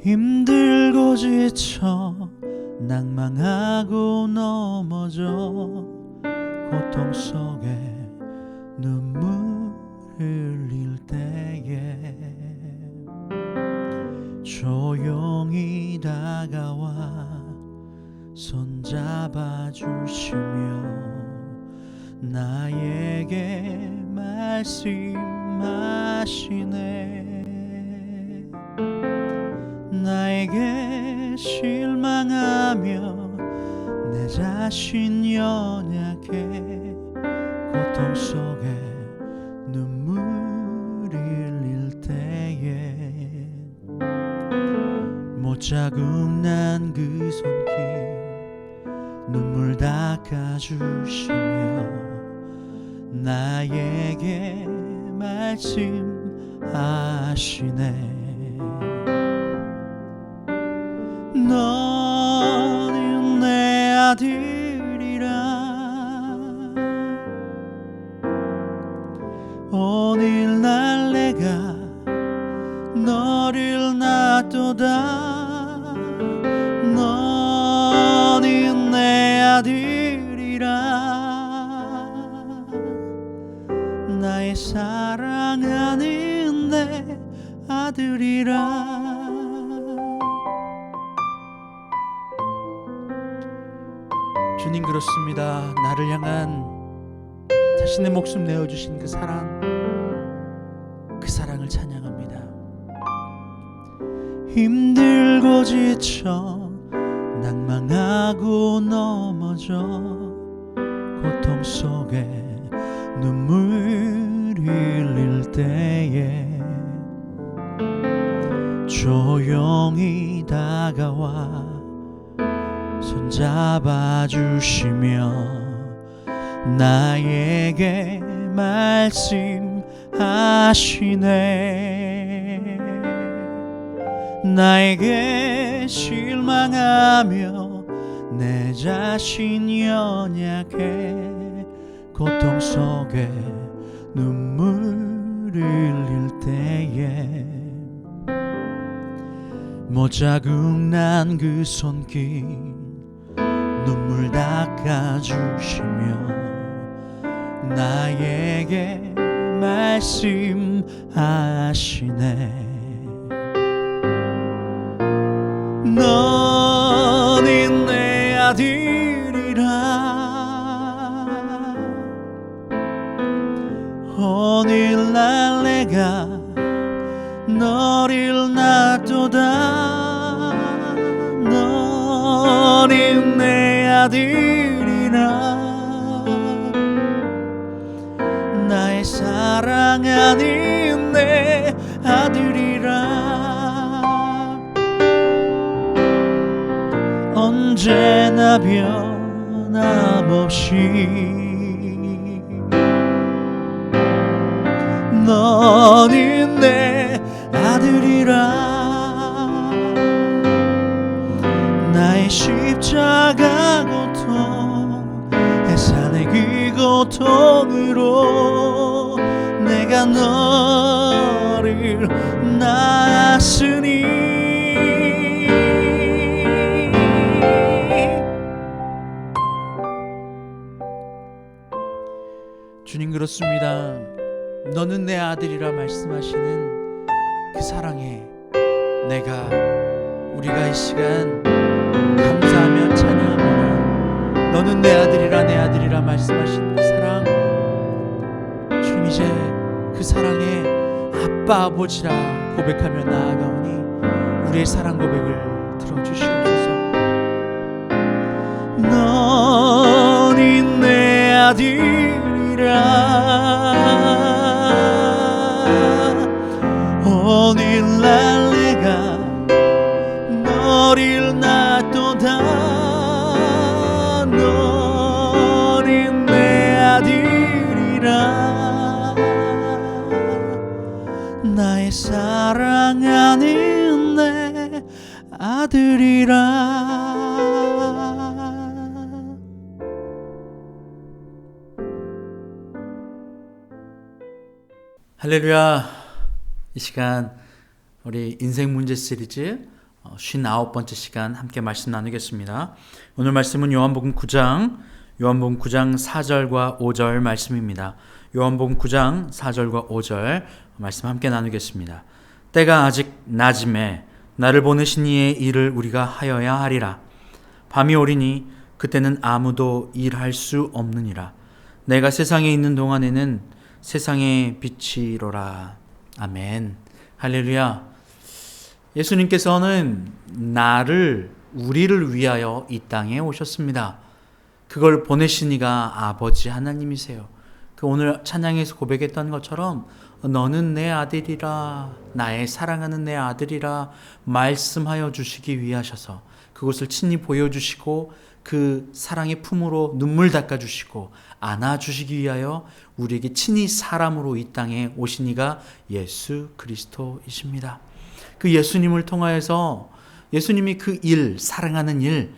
힘들고 지쳐 낭망하고 넘어져 고통 속에 눈물 흘릴 때에 조용히 다가와 손잡아 주시며 나에게 말씀하시네. 나에게 실망하며 내 자신 연약해 고통 속에 눈물 흘릴 때에 못자국 난 그 손길 눈물 닦아주시며 나에게 말씀하시네. 너는 내 아들이라 오늘날 내가 너를 낳도다. 너는 내 아들이라 나의 사랑하는 내 아들이라. 주님, 그렇습니다. 나를 향한 자신의 목숨 내어주신 그 사랑을 찬양합니다. 힘들고 지쳐 낭망하고 넘어져 고통 속에 눈물 흘릴 때에 조용히 다가와 손잡아 주시며 나에게 말씀하시네. 나에게 실망하며 내 자신 연약해 고통 속에 눈물 흘릴 때에 못자국 난 그 손길 눈물 닦아주시며 나에게 말씀하시네. 너는 내 아들이라 오늘날 내가 너를 낳도다. 너는 내 아들이라 나의 사랑하는 내 아들이라. 언제나 변함없이 너는 내 아들이라. 나의 십자가 고통 해산의 그 고통으로 내가 너를 낳았으니 주님, 그렇습니다. 너는 내 아들이라 말씀하시는 그 사랑에 우리가 이 시간 감사하며 찬양합니다. 너는 내 아들이라 말씀하신 그 사랑, 주님, 이제 그 사랑에 아빠 아버지라 고백하며 나아가오니 우리의 사랑 고백을 들어주시옵소서. 너는 내 아들이라 오늘날 내가 너를 낳도다. 너는 내 아들이라 나의 사랑하는 내 아들이라. 할렐루야. 이 시간 우리 인생 문제 시리즈 59번째 시간 함께 말씀 나누겠습니다. 오늘 말씀은 요한복음 9장 4절과 5절 말씀입니다. 요한복음 9장 4절과 5절 말씀 함께 나누겠습니다. 때가 아직 낮음에 나를 보내신 이의 일을 우리가 하여야 하리라. 밤이 오리니 그때는 아무도 일할 수 없느니라. 내가 세상에 있는 동안에는 세상의 빛이로라. 아멘. 할렐루야. 예수님께서는 우리를 위하여 이 땅에 오셨습니다. 그걸 보내신 이가 아버지 하나님이세요. 오늘 찬양에서 고백했던 것처럼 너는 내 아들이라, 나의 사랑하는 내 아들이라 말씀하여 주시기 위하셔서 그것을 친히 보여주시고 그 사랑의 품으로 눈물 닦아주시고 안아주시기 위하여 우리에게 친히 사람으로 이 땅에 오신 이가 예수 그리스도이십니다. 그 예수님을 통하여서 예수님이 그 일, 사랑하는 일,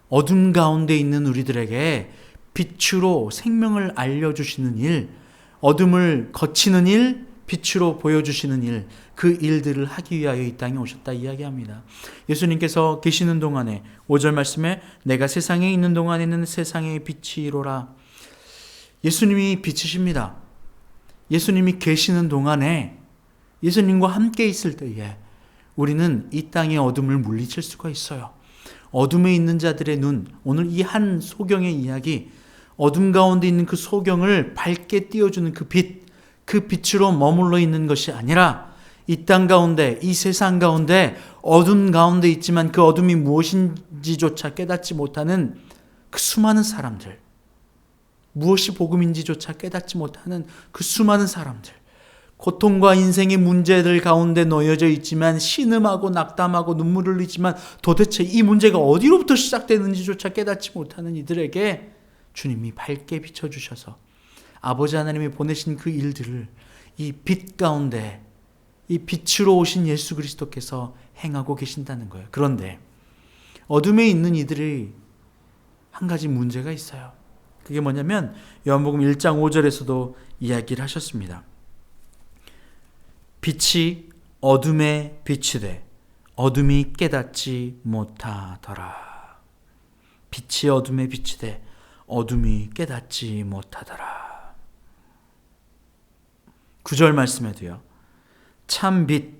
어둠 가운데 있는 우리들에게 빛으로 생명을 알려주시는 일, 어둠을 거치는 일, 빛으로 보여주시는 일, 그 일들을 하기 위하여 이 땅에 오셨다 이야기합니다. 예수님께서 계시는 동안에 5절 말씀에 내가 세상에 있는 동안에는 세상의 빛이로라. 예수님이 빛이십니다. 예수님이 계시는 동안에 예수님과 함께 있을 때에 우리는 이 땅의 어둠을 물리칠 수가 있어요. 어둠에 있는 자들의 눈, 오늘 이 한 소경의 이야기, 어둠 가운데 있는 그 소경을 밝게 띄워주는 그 빛, 그 빛으로 머물러 있는 것이 아니라 이 땅 가운데, 이 세상 가운데 어둠 가운데 있지만 그 어둠이 무엇인지조차 깨닫지 못하는 그 수많은 사람들, 무엇이 복음인지조차 깨닫지 못하는 그 수많은 사람들, 고통과 인생의 문제들 가운데 놓여져 있지만 신음하고 낙담하고 눈물을 흘리지만 도대체 이 문제가 어디로부터 시작되는지조차 깨닫지 못하는 이들에게 주님이 밝게 비춰주셔서 아버지 하나님이 보내신 그 일들을 이 빛 가운데, 이 빛으로 오신 예수 그리스도께서 행하고 계신다는 거예요. 그런데 어둠에 있는 이들이 한 가지 문제가 있어요. 그게 뭐냐면 요한복음 1장 5절에서도 이야기를 하셨습니다. 빛이 어둠에 비치되 어둠이 깨닫지 못하더라. 빛이 어둠에 비치되 어둠이 깨닫지 못하더라. 9절 말씀에도요. 참 빛,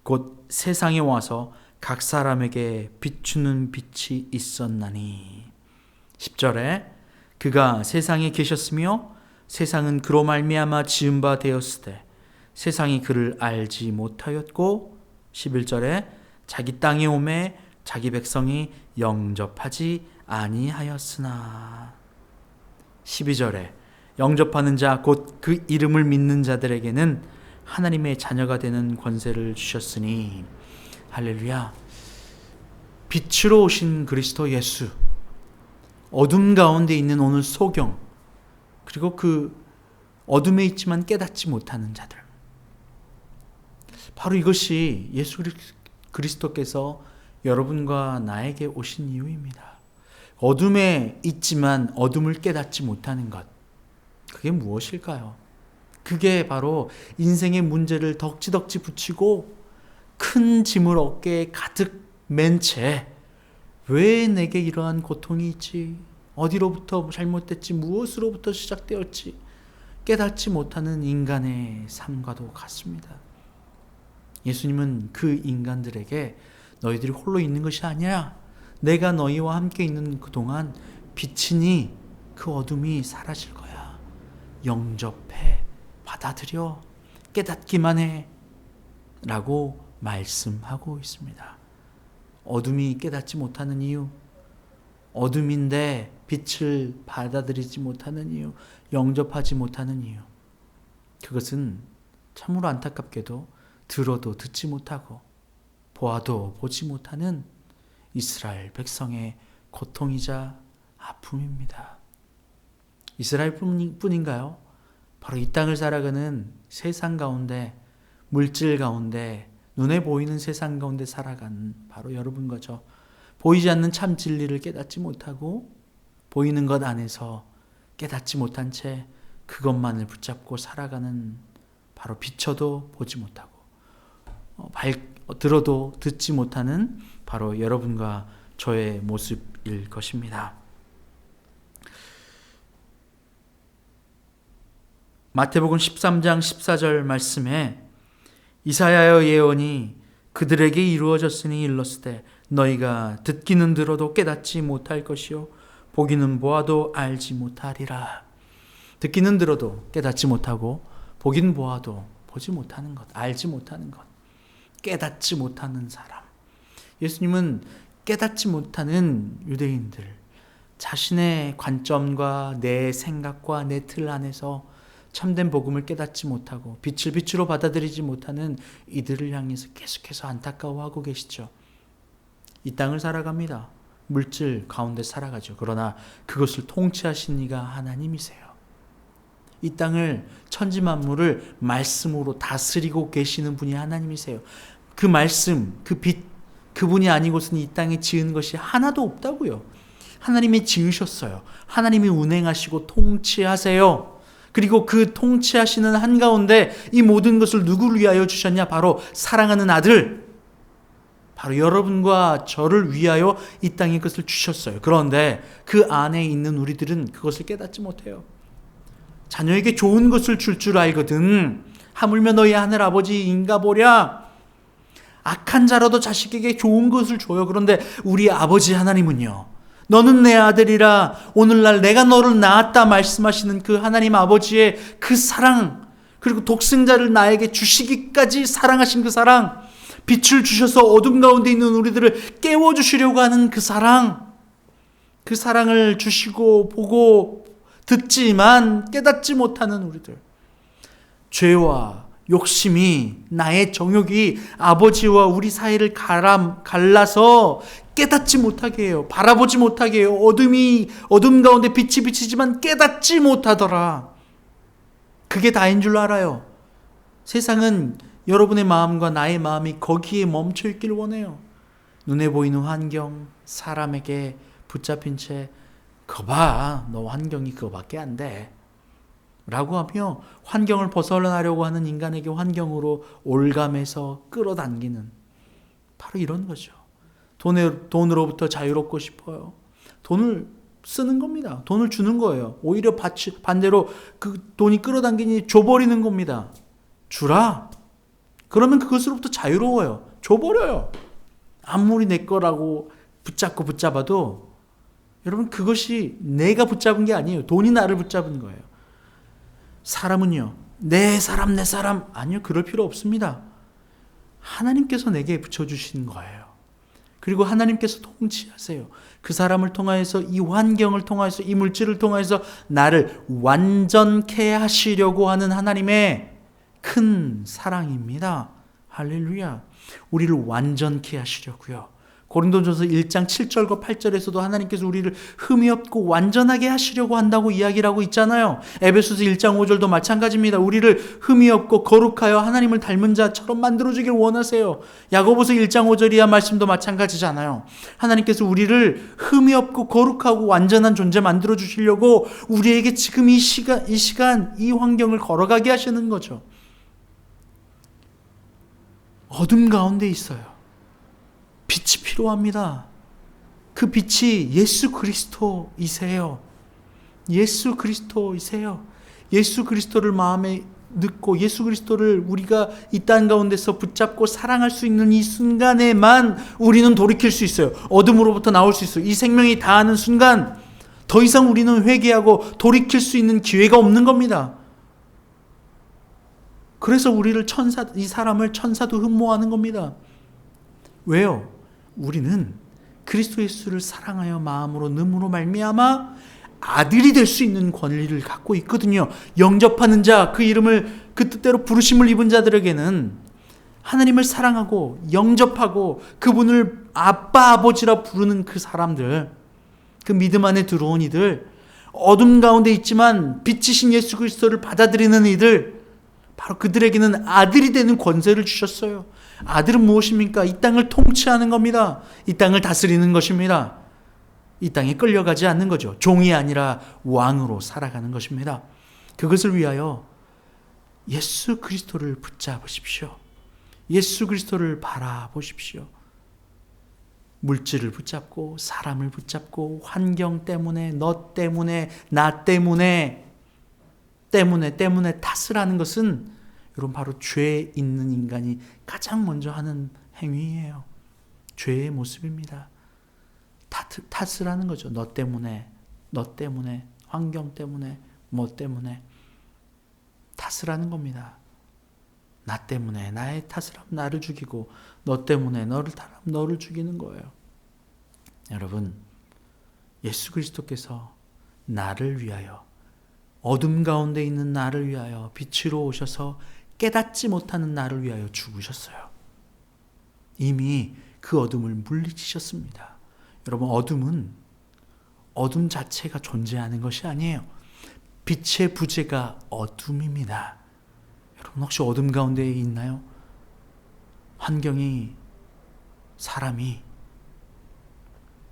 곧 세상에 와서 각 사람에게 비추는 빛이 있었나니. 10절에 그가 세상에 계셨으며 세상은 그로 말미암아 지은 바 되었으되 세상이 그를 알지 못하였고 11절에 자기 땅에 오매 자기 백성이 영접하지 아니하였으나 12절에 영접하는 자 곧 그 이름을 믿는 자들에게는 하나님의 자녀가 되는 권세를 주셨으니. 할렐루야. 빛으로 오신 그리스도 예수, 어둠 가운데 있는 오늘 소경, 그리고 그 어둠에 있지만 깨닫지 못하는 자들, 바로 이것이 예수 그리스도께서 여러분과 나에게 오신 이유입니다. 어둠에 있지만 어둠을 깨닫지 못하는 것, 그게 무엇일까요? 그게 바로 인생의 문제를 덕지덕지 붙이고 큰 짐을 어깨에 가득 맨 채 왜 내게 이러한 고통이 있지? 어디로부터 잘못됐지? 무엇으로부터 시작되었지? 깨닫지 못하는 인간의 삶과도 같습니다. 예수님은 그 인간들에게 너희들이 홀로 있는 것이 아니야. 내가 너희와 함께 있는 그동안 빛이니 그 어둠이 사라질 거야. 영접해, 받아들여, 깨닫기만 해 라고 말씀하고 있습니다. 어둠이 깨닫지 못하는 이유, 어둠인데 빛을 받아들이지 못하는 이유, 영접하지 못하는 이유, 그것은 참으로 안타깝게도 들어도 듣지 못하고 보아도 보지 못하는 이스라엘 백성의 고통이자 아픔입니다. 이스라엘 뿐인가요? 바로 이 땅을 살아가는 세상 가운데, 물질 가운데, 눈에 보이는 세상 가운데 살아가는 바로 여러분 거죠. 보이지 않는 참 진리를 깨닫지 못하고 보이는 것 안에서 깨닫지 못한 채 그것만을 붙잡고 살아가는 바로 비춰도 보지 못하고 들어도 듣지 못하는 바로 여러분과 저의 모습일 것입니다. 마태복음 13장 14절 말씀에 이사야의 예언이 그들에게 이루어졌으니 일렀으되 너희가 듣기는 들어도 깨닫지 못할 것이요 보기는 보아도 알지 못하리라. 듣기는 들어도 깨닫지 못하고 보긴 보아도 보지 못하는 것, 알지 못하는 것, 깨닫지 못하는 사람. 예수님은 깨닫지 못하는 유대인들, 자신의 관점과 내 생각과 내 틀 안에서 참된 복음을 깨닫지 못하고 빛을 빛으로 받아들이지 못하는 이들을 향해서 계속해서 안타까워하고 계시죠. 이 땅을 살아갑니다. 물질 가운데 살아가죠. 그러나 그것을 통치하신 이가 하나님이세요. 이 땅을 천지만물을 말씀으로 다스리고 계시는 분이 하나님이세요. 그 말씀, 그 빛, 그분이 아니고서는 이 땅에 지은 것이 하나도 없다고요. 하나님이 지으셨어요. 하나님이 운행하시고 통치하세요. 그리고 그 통치하시는 한가운데 이 모든 것을 누구를 위하여 주셨냐? 바로 사랑하는 아들, 바로 여러분과 저를 위하여 이 땅에 그것을 주셨어요. 그런데 그 안에 있는 우리들은 그것을 깨닫지 못해요. 자녀에게 좋은 것을 줄 줄 알거든 하물며 너희 하늘 아버지인가 보랴. 악한 자라도 자식에게 좋은 것을 줘요. 그런데 우리 아버지 하나님은요, 너는 내 아들이라 오늘날 내가 너를 낳았다 말씀하시는 그 하나님 아버지의 그 사랑, 그리고 독생자를 나에게 주시기까지 사랑하신 그 사랑, 빛을 주셔서 어둠 가운데 있는 우리들을 깨워주시려고 하는 그 사랑, 그 사랑을 주시고 보고 듣지만 깨닫지 못하는 우리들, 죄와 욕심이, 나의 정욕이 아버지와 우리 사이를 갈라서 깨닫지 못하게 해요. 바라보지 못하게 해요. 어둠 가운데 빛이 비치지만 깨닫지 못하더라. 그게 다인 줄 알아요. 세상은 여러분의 마음과 나의 마음이 거기에 멈춰 있길 원해요. 눈에 보이는 환경, 사람에게 붙잡힌 채 그거 봐, 너 환경이 그거밖에 안 돼 라고 하며 환경을 벗어나려고 하는 인간에게 환경으로 올감해서 끌어당기는, 바로 이런 거죠. 돈으로부터 자유롭고 싶어요. 돈을 쓰는 겁니다. 돈을 주는 거예요. 오히려 반대로 그 돈이 끌어당기니 줘버리는 겁니다. 주라. 그러면 그것으로부터 자유로워요. 줘버려요. 아무리 내 거라고 붙잡아도 여러분, 그것이 내가 붙잡은 게 아니에요. 돈이 나를 붙잡은 거예요. 사람은요, 내 사람 아니요, 그럴 필요 없습니다. 하나님께서 내게 붙여주신 거예요. 그리고 하나님께서 통치하세요. 그 사람을 통하여서, 이 환경을 통하여서, 이 물질을 통하여서 나를 완전케 하시려고 하는 하나님의 큰 사랑입니다. 할렐루야. 우리를 완전케 하시려고요. 고린도전서 1장 7절과 8절에서도 하나님께서 우리를 흠이 없고 완전하게 하시려고 한다고 이야기를 하고 있잖아요. 에베소서 1장 5절도 마찬가지입니다. 우리를 흠이 없고 거룩하여 하나님을 닮은 자처럼 만들어주길 원하세요. 야고보서 1장 5절이야 말씀도 마찬가지잖아요. 하나님께서 우리를 흠이 없고 거룩하고 완전한 존재 만들어주시려고 우리에게 지금 이 시간, 이 환경을 걸어가게 하시는 거죠. 어둠 가운데 있어요. 빛이 필요합니다. 그 빛이 예수 그리스도이세요. 예수 그리스도이세요. 예수 그리스도를 마음에 넣고 예수 그리스도를 우리가 이 땅 가운데서 붙잡고 사랑할 수 있는 이 순간에만 우리는 돌이킬 수 있어요. 어둠으로부터 나올 수 있어요. 이 생명이 다하는 순간 더 이상 우리는 회개하고 돌이킬 수 있는 기회가 없는 겁니다. 그래서 우리를 이 사람을 천사도 흠모하는 겁니다. 왜요? 우리는 그리스도 예수를 사랑하여 마음으로 능으로 말미암아 아들이 될 수 있는 권리를 갖고 있거든요. 영접하는 자, 그 이름을 그 뜻대로 부르심을 입은 자들에게는 하나님을 사랑하고 영접하고 그분을 아빠 아버지라 부르는 그 사람들, 그 믿음 안에 들어온 이들, 어둠 가운데 있지만 빛이신 예수 그리스도를 받아들이는 이들, 바로 그들에게는 아들이 되는 권세를 주셨어요. 아들은 무엇입니까? 이 땅을 통치하는 겁니다. 이 땅을 다스리는 것입니다. 이 땅에 끌려가지 않는 거죠. 종이 아니라 왕으로 살아가는 것입니다. 그것을 위하여 예수 그리스도를 붙잡으십시오. 예수 그리스도를 바라보십시오. 물질을 붙잡고 사람을 붙잡고 환경 때문에 너 때문에 나 때문에 탓을 하는 것은 여러분 바로 죄 있는 인간이 가장 먼저 하는 행위예요. 죄의 모습입니다. 탓을 하는 거죠. 너 때문에 환경 때문에 뭐 때문에 탓을 하는 겁니다. 나 때문에 나의 탓을 하면 나를 죽이고 너 때문에 너를 탓하면 너를 죽이는 거예요. 여러분, 예수 그리스도께서 나를 위하여 어둠 가운데 있는 나를 위하여 빛으로 오셔서 깨닫지 못하는 나를 위하여 죽으셨어요. 이미 그 어둠을 물리치셨습니다. 여러분, 어둠 자체가 존재하는 것이 아니에요. 빛의 부재가 어둠입니다. 여러분, 혹시 어둠 가운데 있나요? 환경이, 사람이,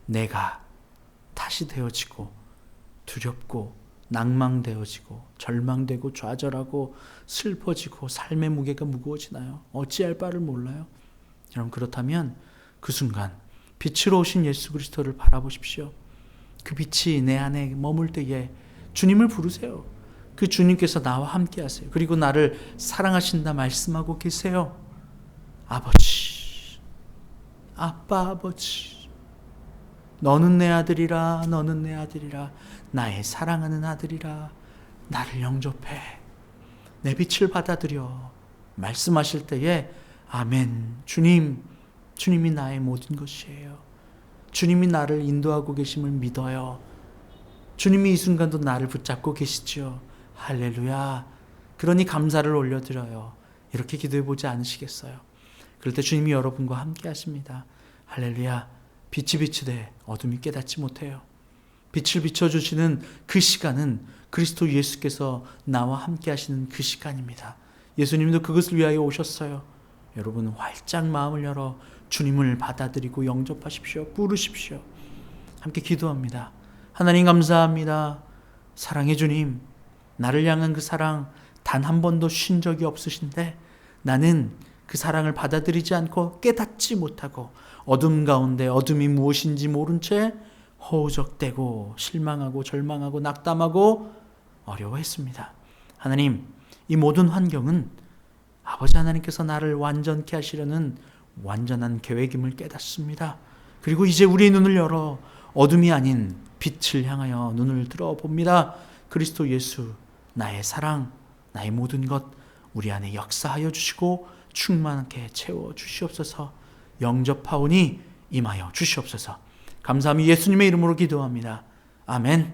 내가 탓이 되어지고 두렵고 낭망되어지고 절망되고 좌절하고 슬퍼지고 삶의 무게가 무거워지나요? 어찌할 바를 몰라요? 여러분, 그렇다면 그 순간 빛으로 오신 예수 그리스도를 바라보십시오. 그 빛이 내 안에 머물 때에 주님을 부르세요. 그 주님께서 나와 함께 하세요. 그리고 나를 사랑하신다 말씀하고 계세요. 아버지, 아빠 아버지, 너는 내 아들이라, 너는 내 아들이라, 나의 사랑하는 아들이라, 나를 영접해, 내 빛을 받아들여 말씀하실 때에 아멘, 주님이 나의 모든 것이에요. 주님이 나를 인도하고 계심을 믿어요. 주님이 이 순간도 나를 붙잡고 계시죠. 할렐루야. 그러니 감사를 올려드려요. 이렇게 기도해 보지 않으시겠어요? 그럴 때 주님이 여러분과 함께 하십니다. 할렐루야. 빛이 비추되 어둠이 깨닫지 못해요. 빛을 비춰주시는 그 시간은 그리스도 예수께서 나와 함께 하시는 그 시간입니다. 예수님도 그것을 위하여 오셨어요. 여러분은 활짝 마음을 열어 주님을 받아들이고 영접하십시오. 부르십시오. 함께 기도합니다. 하나님 감사합니다. 사랑의 주님, 나를 향한 그 사랑 단 한 번도 쉰 적이 없으신데 나는 그 사랑을 받아들이지 않고 깨닫지 못하고 어둠 가운데 어둠이 무엇인지 모른 채 허우적대고 실망하고 절망하고 낙담하고 어려워했습니다. 하나님, 이 모든 환경은 아버지 하나님께서 나를 완전케 하시려는 완전한 계획임을 깨닫습니다. 그리고 이제 우리의 눈을 열어 어둠이 아닌 빛을 향하여 눈을 들어봅니다. 그리스도 예수, 나의 사랑, 나의 모든 것 우리 안에 역사하여 주시고 충만하게 채워 주시옵소서. 영접하오니 임하여 주시옵소서. 감사함이 예수님의 이름으로 기도합니다. 아멘.